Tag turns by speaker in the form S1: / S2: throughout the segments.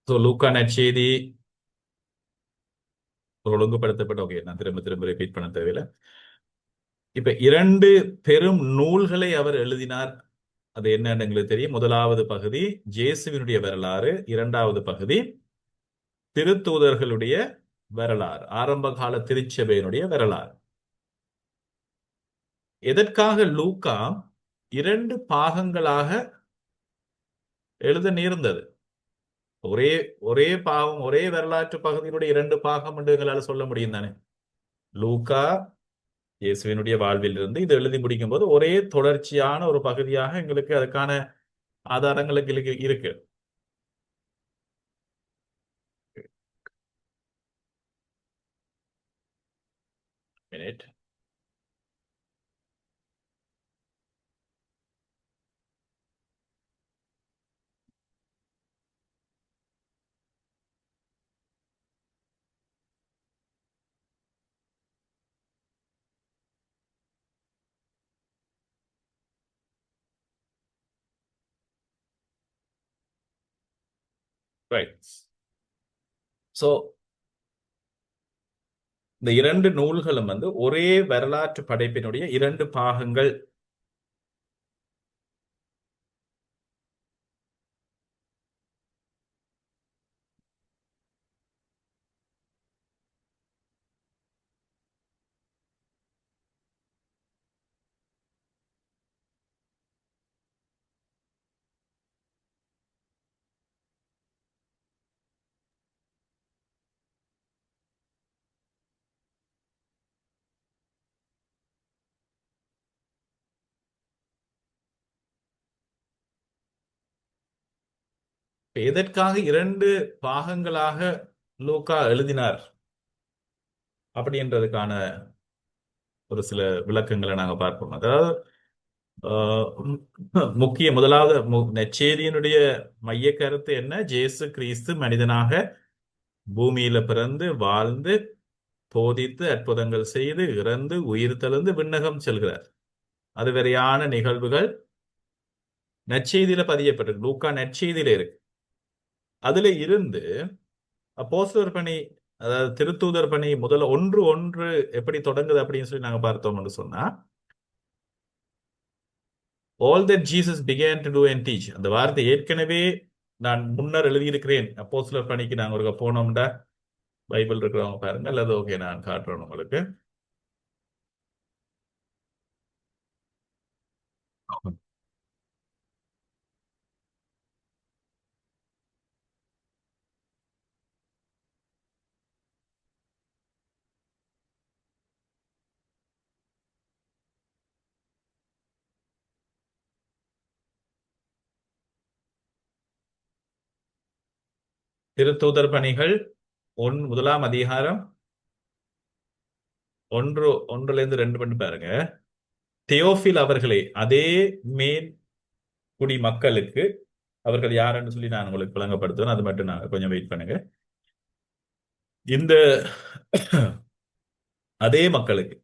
S1: So லூக்கா நற்செய்தி ஒழுங்குபடுத்தப்பட்ட, okay, நான் திரும்ப திரும்ப ரிப்பீட் பண்ண தேவையில்லை. இப்ப 2 பெரும் நூல்களை அவர் எழுதினார். அது என்னன்னு எங்களுக்கு தெரியும். முதலாவது பகுதி இயேசுவினுடைய வரலாறு, இரண்டாவது பகுதி திருத்தூதர்களுடைய வரலாறு, ஆரம்ப கால திருச்சபையினுடைய வரலாறு. எதற்காக லூக்கா 2 பாகங்களாக எழுத நேர்ந்தது? ஒரே ஒரே பாகம், ஒரே வரலாற்று பகுதியினுடைய 2 பாகம் என்று எங்களால் சொல்ல முடியும் தானே? லூக்கா இயேசுவினுடைய வாழ்வில் இருந்து இது எழுதி முடிக்கும் போது ஒரே தொடர்ச்சியான ஒரு பகுதியாக எங்களுக்கு அதுக்கான ஆதாரங்கள் எங்களுக்கு இருக்கு. Minute. Right. So இந்த 2 நூல்களும் ஒரே வரலாற்று படைப்பினுடைய 2 பாகங்கள். எதற்காக 2 பாகங்களாக லூக்கா எழுதினார் அப்படின்றதுக்கான ஒரு சில விளக்கங்களை நாங்க பார்ப்போம். அதாவது முக்கிய முதலாவது நற்செய்தியினுடைய மைய கருத்து என்ன? இயேசு கிறிஸ்து மனிதனாக பூமியில பிறந்து வாழ்ந்து போதித்து அற்புதங்கள் செய்து இறந்து உயிர் தெழுந்து விண்ணகம் செல்கிறார். அது வரையான நிகழ்வுகள் நற்செய்தியில பதியப்பட்டிருக்கு, லூக்கா நற்செய்தியில இருக்கு. அதுல இருந்து அப்போஸ்தலர் பணி, அதாவது திருத்தூதர் பணி முதல்ல 1:1 எப்படி தொடங்குது அப்படின்னு சொல்லி நாங்க பார்த்தோம்னு சொன்னா, all that Jesus began to do and teach, அந்த வார்த்தை ஏற்கனவே நான் முன்னர் எழுதியிருக்கிறேன். அப்போஸ்தலர் பணிக்கு நாங்க ஒரு போனோம்டா, பைபிள் இருக்கிறவங்க பாருங்க, அல்லது ஓகே நான் காட்டுறேன் உங்களுக்கு. திருத்தூதர் பணிகள் முதலாம் அதிகாரம் 1:1-2 பண்ணி பாருங்க. தியோபில் அவர்களே, அதே மேல் குடி மக்களுக்கு, அவர்கள் யாருன்னு சொல்லி நான் உங்களுக்கு விளங்கப்படுத்துவேன், அது மட்டும் நான் கொஞ்சம் வெயிட் பண்ணுங்க. இந்த அதே மக்களுக்கு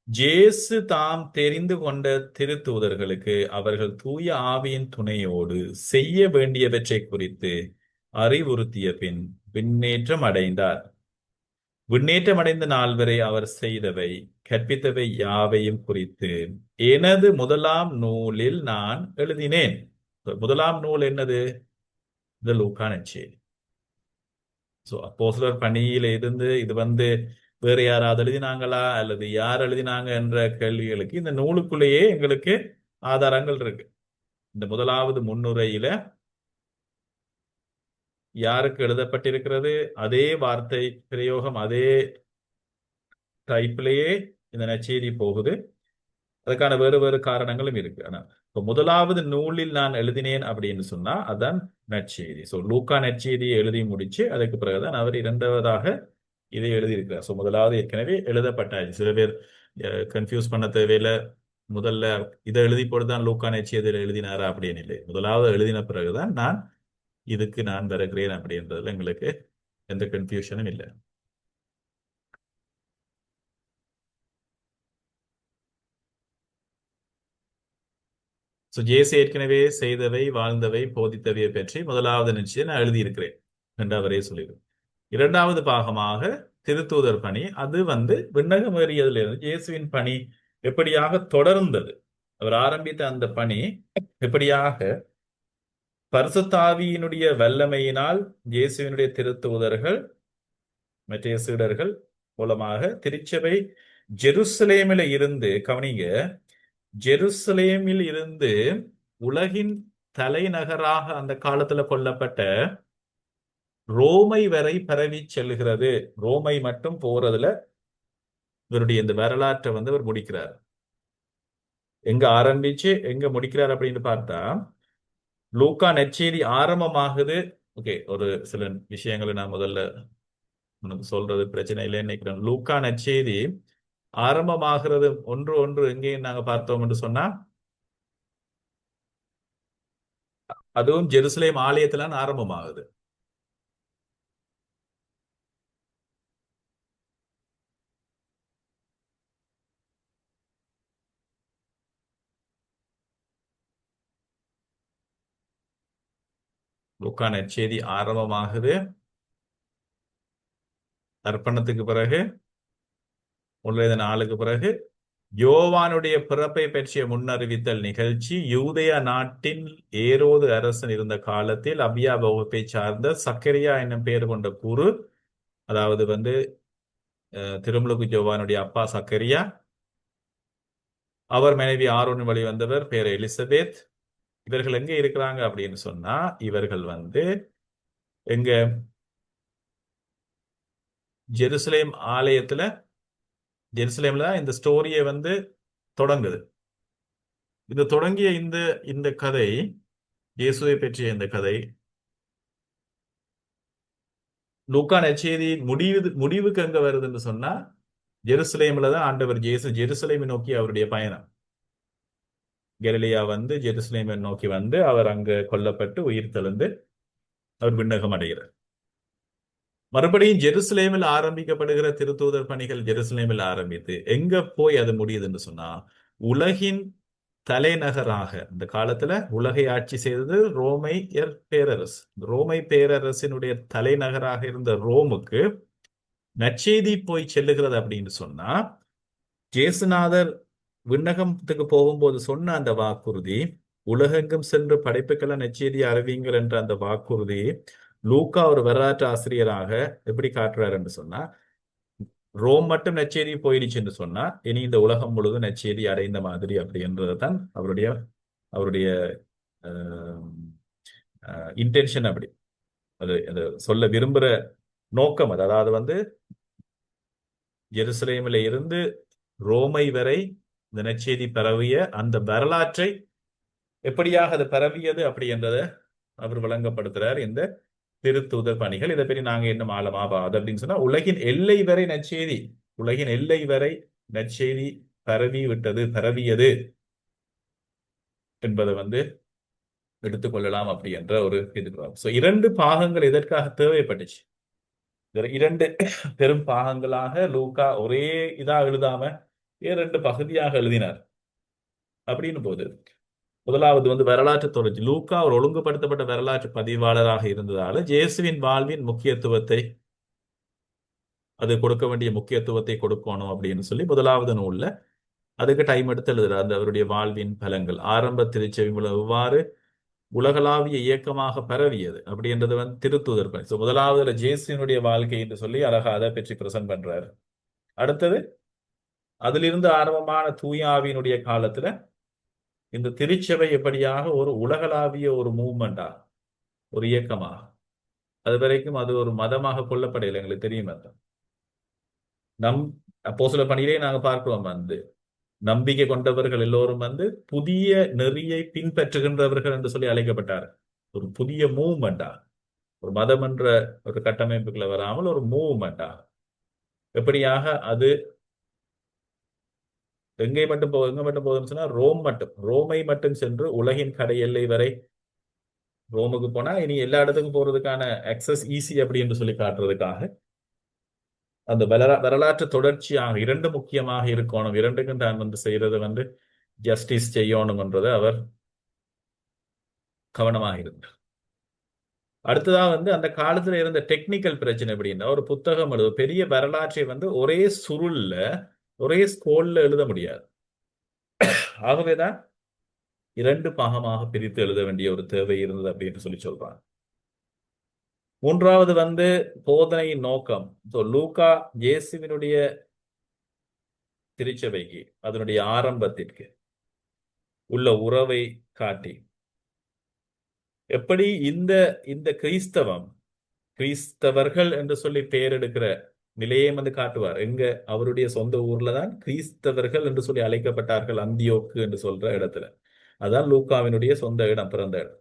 S1: ஜேசு தாம் தெரிந்து கொண்ட திருத்தூதர்களுக்கு அவர்கள் தூய ஆவியின் துணையோடு செய்ய வேண்டியவற்றை குறித்து அறிவுறுத்திய பின் விண்ணேற்றம் அடைந்தார். விண்ணேற்றம் அடைந்த நாள் வரை அவர் செய்தவை கற்பித்தவை யாவையும் குறித்து எனது முதலாம் நூலில் நான் எழுதினேன். முதலாம் நூல் என்னது? இந்த லூக்கா நற்செய்தி. ஸோ அப்போஸ்தலர் பணியில இருந்து இது வேற யாராவது எழுதினாங்களா அல்லது யார் எழுதினாங்க என்ற கேள்விகளுக்கு இந்த நூலுக்குள்ளேயே எங்களுக்கு ஆதாரங்கள் இருக்கு. இந்த முதலாவது முன்னுரையில யாருக்கு எழுதப்பட்டிருக்கிறது, அதே வார்த்தை பிரயோகம், அதே டைப்லயே இந்த நற்செய்தி போகுது. அதுக்கான வேறு வேறு காரணங்களும் இருக்கு. ஆனா இப்போ முதலாவது நூலில் நான் எழுதினேன் அப்படின்னு சொன்னா அதான் நற்செய்தி. ஸோ லூக்கா நற்செய்தியை எழுதி முடிச்சு அதுக்கு பிறகுதான் அவர் இரண்டாவதாக இதை எழுதியிருக்கிறார். ஸோ முதலாவது ஏற்கனவே எழுதப்பட்டாச்சு. சில பேர் கன்ஃபியூஸ் பண்ண தேவையில்லை. முதல்ல இதை எழுதி போட்டுதான் லூக்கா நற்செய்தியில் எழுதினாரா அப்படின்னு இல்லை. முதலாவது எழுதின பிறகுதான் இதுக்கு நான் வருகிறேன் அப்படின்றதுல எங்களுக்கு எந்த கன்ஃபியூஷனும் இல்லை. ஸோ ஜேசு ஏற்கனவே செய்தவை வாழ்ந்தவை போதித்தவையை பற்றி முதலாவது நிச்சயம் நான் எழுதியிருக்கிறேன். என்று அவரே சொல்லியிருக்கிறார். இரண்டாவது பாகமாக திருத்தூதர் பணி, அது விண்ணகம் ஏறியதிலிருந்து இயேசுவின் பணி எப்படியாக தொடர்ந்தது, அவர் ஆரம்பித்த அந்த பணி எப்படியாக பரிசுத்த ஆவியினுடைய வல்லமையினால் இயேசுவினுடைய திருத்தூதர்கள் மற்ற சீடர்கள் மூலமாக திருச்சபை ஜெருசலேமில் இருந்து, கவனிங்க, ஜெருசலேமில் இருந்து உலகின் தலைநகராக அந்த காலத்துல கொல்லப்பட்ட ரோமை வரை பரவி செல்லுகிறது. ரோமை மட்டும் போறதுல இவருடைய இந்த வரலாற்றை அவர் முடிக்கிறார். எங்க ஆரம்பிச்சு எங்க முடிக்கிறார் அப்படின்னு பார்த்தா, லூக்கா நற்செய்தி ஆரம்பமாகுது. ஓகே, ஒரு சில விஷயங்களை நான் முதல்ல உனக்கு சொல்றது பிரச்சனை இல்லைன்னு நினைக்கிறேன். லூக்கா நற்செய்தி ஆரம்பமாகிறது ஒன்று ஒன்று எங்கேயும் நாங்க பார்த்தோம் என்று சொன்னா, அதுவும் ஜெருசலேம் ஆலயத்துல ஆரம்பமாகுது. லூக்கா நற்செய்தி ஆரம்பமாகுது அர்ப்பணத்துக்கு பிறகு, உள்ள நாளுக்கு பிறகு யோவானுடைய பிறப்பை பற்றிய முன்னறிவித்தல் நிகழ்ச்சி யூதேய நாட்டின் ஏரோது அரசன் இருந்த காலத்தில் அபியா வகுப்பை சார்ந்த சக்கரியா என்னும் பெயர் கொண்ட குரு, அதாவது திருமுழுக்கு யோவானுடைய அப்பா சக்கரியா, அவர் மனைவி ஆரோன் வழி வந்தவர் பேர் எலிசபெத். இவர்கள் எங்க இருக்கிறாங்க அப்படின்னு சொன்னா, இவர்கள் எங்க ஜெருசலேம் ஆலயத்துல, ஜெருசலேம்ல இந்த ஸ்டோரியை தொடங்குது. இது தொடங்கிய இந்த இந்த கதை, இயேசுவை பற்றிய இந்த கதை லூக்கா நற்செய்தி முடிவுக்கு எங்க வருதுன்னு சொன்னா, ஜெருசலேம்ல தான் ஆண்டவர் இயேசு ஜெருசலேமை நோக்கி அவருடைய பயணம். கலிலியா ஜெருசலேமை நோக்கி அவர் அங்க கொல்லப்பட்டு உயிர் தெழுந்து அவர் விண்ணகம் அடைகிறார். மறுபடியும் ஜெருசலேமில் ஆரம்பிக்கப்படுகிற திருத்தூதர் பணிகள் ஜெருசலேமில் ஆரம்பித்து எங்க போய் அது முடியுதுன்னு சொன்னா, உலகின் தலைநகராக இந்த காலத்துல உலகை ஆட்சி செய்தது ரோமையர் பேரரசு. ரோமை பேரரசினுடைய தலைநகராக இருந்த ரோமுக்கு நற்செய்தி போய் செல்லுகிறது அப்படின்னு சொன்னா, ஜேசுநாதர் விண்ணகத்துக்கு போகும்போது சொன்ன அந்த வாக்குறுதி, உலகெங்கும் சென்று படைப்புக்கெல்லாம் நற்செய்தி அறிவியுங்கள் என்ற அந்த வாக்குறுதி லூக்கா ஒரு வரலாற்று ஆசிரியராக எப்படி காட்டுறாரு என்று சொன்னா, ரோம் மட்டும் நற்செய்தி போயிடுச்சுன்னு சொன்னா இனி இந்த உலகம் முழுவதும் நற்செய்தி அடைந்த மாதிரி அப்படின்றதுதான் அவருடைய அவருடைய இன்டென்ஷன். அப்படி அது சொல்ல விரும்புற நோக்கம் அது. அதாவது ஜெருசலேமில் இருந்து ரோமை வரை இந்த நற்செய்தி பரவிய அந்த வரலாற்றை எப்படியாக அது பரவியது அப்படி என்றதை அவர் விளங்கப்படுத்துறார் இந்த திருத்தூதர் பணிகள். இதை பற்றி நாங்க இன்னும் ஆழமாபாது அப்படின்னு சொன்னா, உலகின் எல்லை வரை நற்செய்தி, உலகின் எல்லை வரை நற்செய்தி பரவியது என்பதை எடுத்துக்கொள்ளலாம் அப்படி என்ற ஒரு இது. இரண்டு பாகங்கள் எதற்காக தேவைப்பட்டுச்சு? இரண்டு பெரும் பாகங்களாக லூக்கா ஒரே இதா எழுதாம இரண்டு பகுதியாக எழுதினார். அப்படின்னு போது முதலாவது வரலாற்று தொடர்ச்சி. லூக்கா ஒரு ஒழுங்குபடுத்தப்பட்ட வரலாற்று பதிவாளராக இருந்ததால இயேசுவின் வாழ்வின் முக்கியத்துவத்தை, அது கொடுக்க வேண்டிய முக்கியத்துவத்தை கொடுக்கணும் அப்படின்னு சொல்லி முதலாவது நூல்ல அதுக்கு டைம் எடுத்து எழுதுறார். அந்த அவருடைய வாழ்வின் பலங்கள், ஆரம்ப திருச்செவி எவ்வாறு உலகளாவிய இயக்கமாக பரவியது அப்படின்றது திருத்தூதர் பணி. முதலாவதுல ஜேசுவினுடைய வாழ்க்கை என்று சொல்லி அழகா அதை பற்றி பிரசன்ட் பண்றாரு. அடுத்தது அதிலிருந்து ஆரம்பமான தூய ஆவியினுடைய காலத்துல இந்த திருச்சபை எப்படியாக ஒரு உலகளாவிய ஒரு மூவ்மெண்டா, ஒரு இயக்கமாக, அது வரைக்கும் அது ஒரு மதமாக கொள்ளப்படையில எங்களுக்கு தெரியும். அப்போஸ்தலர் பணியிலே நாங்க பார்க்கிறோம், நம்பிக்கை கொண்டவர்கள் எல்லோரும் புதிய நெறியை பின்பற்றுகின்றவர்கள் என்று சொல்லி அழைக்கப்பட்டார். ஒரு புதிய மூவ்மெண்டா, ஒரு மதம் என்ற ஒரு கட்டமைப்புக்குள்ள வராமல் ஒரு மூவ்மெண்டா, எப்படியாக அது எங்க மட்டும் போகுதுன்னு சொன்னா ரோமை மட்டும் சென்று உலகின் கடை எல்லை வரை ரோமுக்கு போனா இனி எல்லா இடத்துக்கும் போறதுக்கான அக்சஸ் ஈஸி அப்படி என்று சொல்லி காட்டுறதுக்காக அந்த வரலாற்று தொடர்ச்சியாக இரண்டு முக்கியமாக இருக்கணும். இரண்டுக்கும் தான் செய்யறது ஜஸ்டிஸ் செய்யணும் என்றது அவர் கவனமாக இருந்தார். அடுத்ததா வந்து அந்த காலத்துல இருந்த டெக்னிக்கல் பிரச்சனை எப்படின்னா, ஒரு புத்தகம் எழுத பெரிய வரலாற்றை வந்து ஒரே சுருள்ல ஒரே ஸ்கோல்ல எழுத முடியாது. ஆகவேதான் 2 பாகமாக பிரித்து எழுத வேண்டிய ஒரு தேவை இருந்தது அப்படின்னு சொல்லி சொல்றாங்க. 3வது வந்து போதனையின் நோக்கம். லூக்கா இயேசுவினுடைய திருச்சபைக்கு அதனுடைய ஆரம்பத்திற்கு உள்ள உறவை காட்டி எப்படி இந்த இந்த கிறிஸ்தவர்கள் என்று சொல்லி பெயர் எடுக்கிற நிலையை வந்து காட்டுவார். எங்க அவருடைய சொந்த ஊர்ல தான் கிறிஸ்தவர்கள் என்று சொல்லி அழைக்கப்பட்டார்கள், அந்தியோக்கு என்று சொல்ற இடத்துல. அதான் லூக்காவினுடைய சொந்த இடம், பிறந்த இடம்.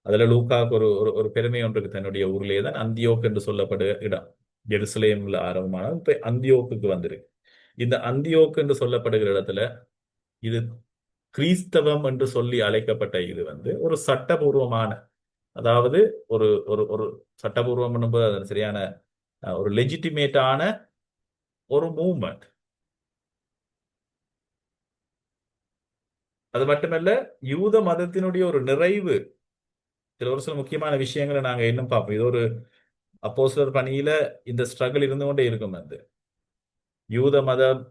S1: அதுல லூக்காவுக்கு ஒரு ஒரு ஒரு பெருமை ஒன்று இருக்கு. தன்னுடைய ஊர்லயே தான் அந்தியோக் என்று சொல்லப்படுற இடம். ஜெருசலேம்ல ஆரம்பமான இப்ப அந்தியோக்குக்கு வந்திருக்கு. இந்த அந்தியோக் என்று சொல்லப்படுகிற இடத்துல இது கிறிஸ்தவம் என்று சொல்லி அழைக்கப்பட்ட இது வந்து ஒரு சட்டபூர்வமான, அதாவது ஒரு ஒரு ஒரு சட்டபூர்வம் என்பது அது சரியான ஒரு லெஜிட்டிமேட்டான ஒரு மூவ்மெண்ட். அது மட்டுமல்ல, யூத மதத்தினுடைய ஒரு நிறைவு. ஒரு சில முக்கியமான விஷயங்களை நாங்க இன்னும் பார்ப்போம். இது ஒரு அப்போஸ்தலர் பணியில இந்த ஸ்ட்ரகிள் இருந்து கொண்டே இருக்கும். அது யூத மதம்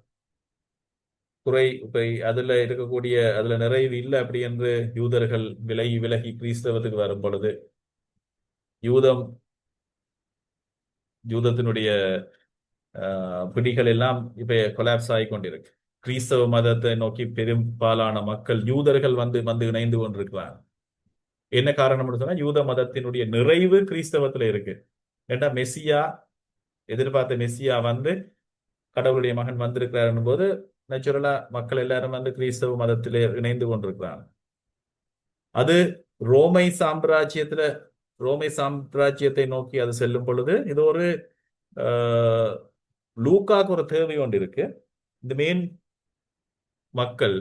S1: குறை இப்ப அதுல இருக்கக்கூடிய அதுல நிறைவு இல்லை அப்படி என்று யூதர்கள் விலகி விலகி கிறிஸ்தவத்துக்கு வரும் பொழுது யூதம் யூதத்தினுடைய பிடிகள் எல்லாம் இப்ப கொலாப்ஸ் ஆகி கொண்டிருக்கு. கிறிஸ்தவ மதத்தை நோக்கி பெரும்பாலான மக்கள் யூதர்கள் வந்து வந்து இணைந்து கொண்டிருக்கிறாங்க. என்ன காரணம் சொன்னா யூத மதத்தினுடைய நிறைவு கிறிஸ்தவத்துல இருக்கு. ஏண்டா மெஸ்ஸியா, எதிர்பார்த்த மெஸ்ஸியா வந்து கடவுளுடைய மகன் வந்திருக்கிறார் போது நேச்சுரலா மக்கள் எல்லாரும் வந்து கிறிஸ்தவ மதத்திலே இணைந்து கொண்டிருக்கிறாங்க. அது ரோமை சாம்ராஜ்யத்துல ரோமை சாம்ராஜ்யத்தை நோக்கி அது செல்லும் பொழுது இது ஒரு லூக்காக்கு ஒரு தேவை ஒன்று இருக்கு. இந்த மெயின் மக்கள்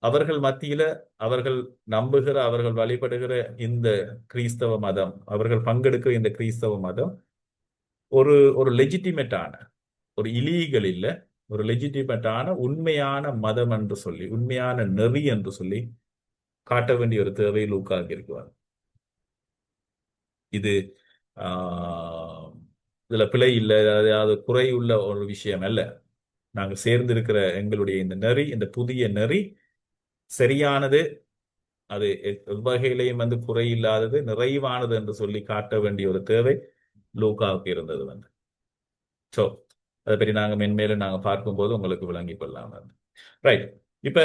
S1: அவர்கள் மத்தியில அவர்கள் நம்புகிற அவர்கள் வழிபடுகிற இந்த கிறிஸ்தவ மதம், அவர்கள் பங்கெடுக்கிற இந்த கிறிஸ்தவ மதம் ஒரு ஒரு லெஜிட்டிமேட்டான, ஒரு இலீகல் இல்ல, ஒரு லெஜிட்டிமேட்டான உண்மையான மதம் என்று சொல்லி, உண்மையான நெறி என்று சொல்லி காட்ட வேண்டிய ஒரு தேவை லூக்காக்கு இருக்குவார். இது இதுல பிழை இல்லை, அதாவது குறை உள்ள ஒரு விஷயம் அல்ல. நாங்கள் சேர்ந்திருக்கிற எங்களுடைய இந்த நெறி, இந்த புதிய நெறி சரியானது, அது எவ்வகையிலையும் வந்து குறை இல்லாதது, நிறைவானது என்று சொல்லி காட்ட வேண்டிய ஒரு தேவை லூக்காவுக்கு இருந்தது வந்து. ஸோ அதை பற்றி நாங்கள் மென்மேலும் நாங்கள் பார்க்கும்போது உங்களுக்கு விளங்கிக் கொள்ளலாம் வந்து. ரைட். இப்ப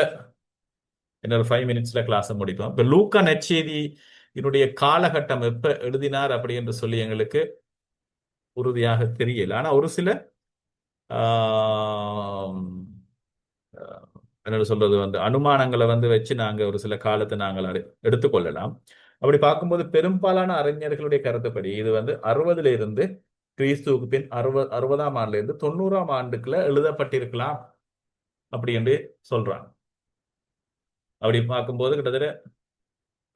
S1: இன்னொரு 5 மினிட்ஸ்ல கிளாஸை முடிப்போம். இப்ப லூக்கா நற்செய்தி இதனுடைய காலகட்டம் எப்ப எழுதினார் அப்படி என்று சொல்லி எங்களுக்கு உறுதியாக தெரியல. ஆனா ஒரு சில என்ன சொல்றது வந்து அனுமானங்களை வந்து வச்சு நாங்க ஒரு சில காலத்தை நாங்கள் எடுத்துக்கொள்ளலாம். அப்படி பார்க்கும்போது பெரும்பாலான அறிஞர்களுடைய கருத்துப்படி இது வந்து 60ல இருந்து கிறிஸ்துவுக்கு பின் 60ஆம் ஆண்டுல இருந்து 90ஆம் ஆண்டுக்குள்ள எழுதப்பட்டிருக்கலாம் அப்படி என்று சொல்றாங்க. அப்படி பார்க்கும்போது கிட்டத்தட்ட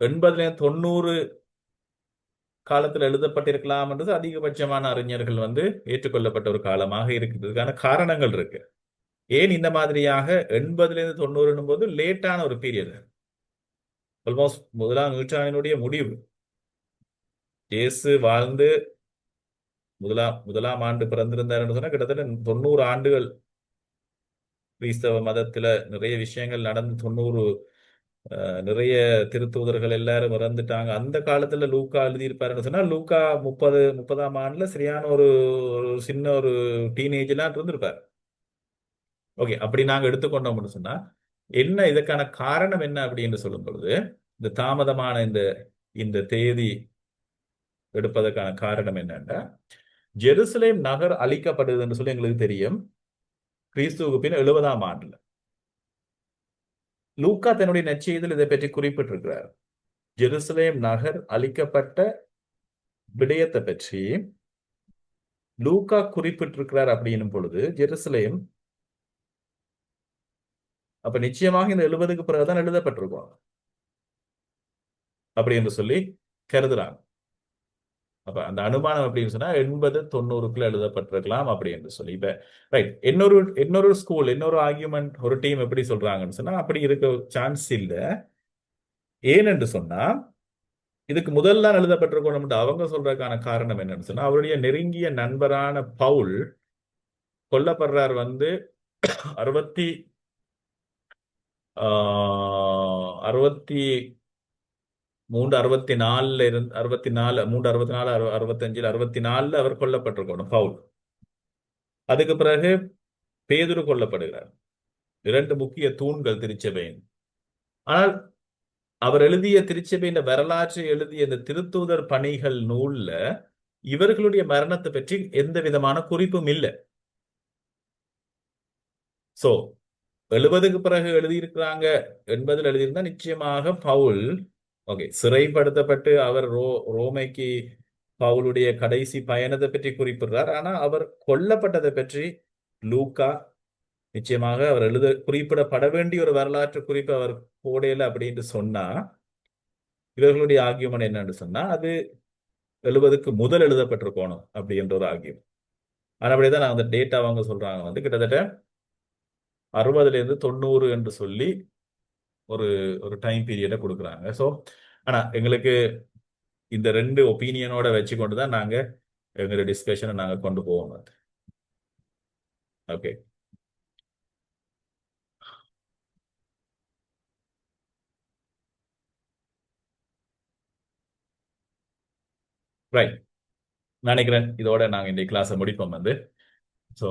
S1: 80ல 90 காலத்தில் எழுதப்பட்டிருக்கலாம் என்றது அதிகபட்சமான அறிஞர்கள் வந்து ஏற்றுக்கொள்ளப்பட்ட ஒரு காலமாக இருக்கிறதுக்கான காரணங்கள் இருக்கு. ஏன் இந்த மாதிரியாக 80ல இருந்து 90 போது லேட்டான ஒரு பீரியட், ஆல்மோஸ்ட் முதலாம் நூற்றாண்டினுடைய முடிவு. இயேசு வாழ்ந்து முதலாம் ஆண்டு பிறந்திருந்தார் சொன்னா கிட்டத்தட்ட 90 ஆண்டுகள் கிறிஸ்தவ மதத்துல நிறைய விஷயங்கள் நடந்து 90 நிறைய திருத்தூதர்கள் எல்லாரும் இறந்துட்டாங்க. அந்த காலத்துல லூக்கா எழுதியிருப்பாருன்னு சொன்னா லூக்கா 30ஆம் ஆண்டுல சரியான ஒரு சின்ன ஒரு டீனேஜ்லாம் இருந்திருப்பார். ஓகே, அப்படி நாங்க எடுத்துக்கொண்டோம்னு சொன்னா என்ன இதற்கான காரணம் என்ன அப்படின்னு சொல்லும் பொழுது இந்த தாமதமான இந்த இந்த தேதி எடுப்பதற்கான காரணம் என்னன்னா, ஜெருசலேம் நகர் அழிக்கப்படுதுன்னு சொல்லி எங்களுக்கு தெரியும் கிறிஸ்துவுக்கு பின் 70ஆம் ஆண்டுல. லூக்கா தன்னுடைய நற்செய்தியில் இதை பற்றி குறிப்பிட்டிருக்கிறார். ஜெருசலேம் நகர் அழிக்கப்பட்ட விடயத்தை பற்றி லூக்கா குறிப்பிட்டிருக்கிறார் அப்படின்னும் பொழுது ஜெருசலேம் அப்ப நிச்சயமாக இந்த 70க்கு பிறகுதான் எழுதப்பட்டிருக்கும் அப்படி என்று சொல்லி கருதுறாங்க. அப்ப அந்த அனுமானம் அப்படின்னு சொன்னா 80 90க்குள்ள எழுதப்பட்டிருக்கலாம் அப்படி என்று சொல்லி. இப்ப ரைட், இன்னொரு ஸ்கூல், இன்னொரு ஆர்கியூமெண்ட், ஒரு டீம் எப்படி சொல்றாங்கன்னு சொன்னா அப்படி இருக்க சான்ஸ் இல்லை. ஏனென்று சொன்னா இதுக்கு முதல்ல எழுதப்பட்டிருக்கணும் அவங்க சொல்றதுக்கான காரணம் என்னன்னு சொன்னா அவருடைய நெருங்கிய நண்பரான பவுல் கொல்லப்படுறார் வந்து 60 63 64 இருந்து 64 64 65 65 அவர் கொல்லப்பட்டிருக்கணும் பவுல். அதுக்கு பிறகு பேதுரு கொல்லப்படுகிறார். இரண்டு முக்கிய தூண்கள் திருச்சபையின். ஆனால் அவர் எழுதிய திருச்சபையின் வரலாற்றை எழுதிய இந்த திருத்தூதர் பணிகள் நூல்ல இவர்களுடைய மரணத்தை பற்றி எந்த விதமான குறிப்பும் இல்லை. சோ 70க்கு பிறகு எழுதியிருக்கிறாங்க என்பதில் எழுதியிருந்தா நிச்சயமாக பவுல் ஓகே சிறைப்படுத்தப்பட்டு அவர் ரோமைக்கு பவுலுடைய கடைசி பயணத்தை பற்றி குறிப்பிடுறார். ஆனா அவர் கொல்லப்பட்டதை பற்றி லூக்கா நிச்சயமாக அவர் குறிப்பிடப்பட வேண்டிய ஒரு வரலாற்று குறிப்பு அவர் போடையில அப்படின்னு சொன்னா இவர்களுடைய ஆகியமன் என்னன்னு சொன்னா அது 70க்கு முதல் எழுதப்பட்டிருக்கணும் அப்படின்ற ஒரு ஆகியம். ஆனா அப்படிதான் அந்த டேட்டா அவங்க சொல்றாங்க வந்து கிட்டத்தட்ட 60ல இருந்து 90 என்று சொல்லி ஒரு ஒரு டைம் பீரியடை கொடுக்குறாங்க. ஸோ ஆனா எங்களுக்கு இந்த ரெண்டு ஒப்பீனியனோட வச்சு கொண்டு தான் நாங்க எங்களுடைய டிஸ்கஷனை நாங்க கொண்டு போவோம். Okay right. நினைக்கிறேன் இதோட நாங்க இந்த கிளாஸை முடிப்போம் வந்து. ஸோ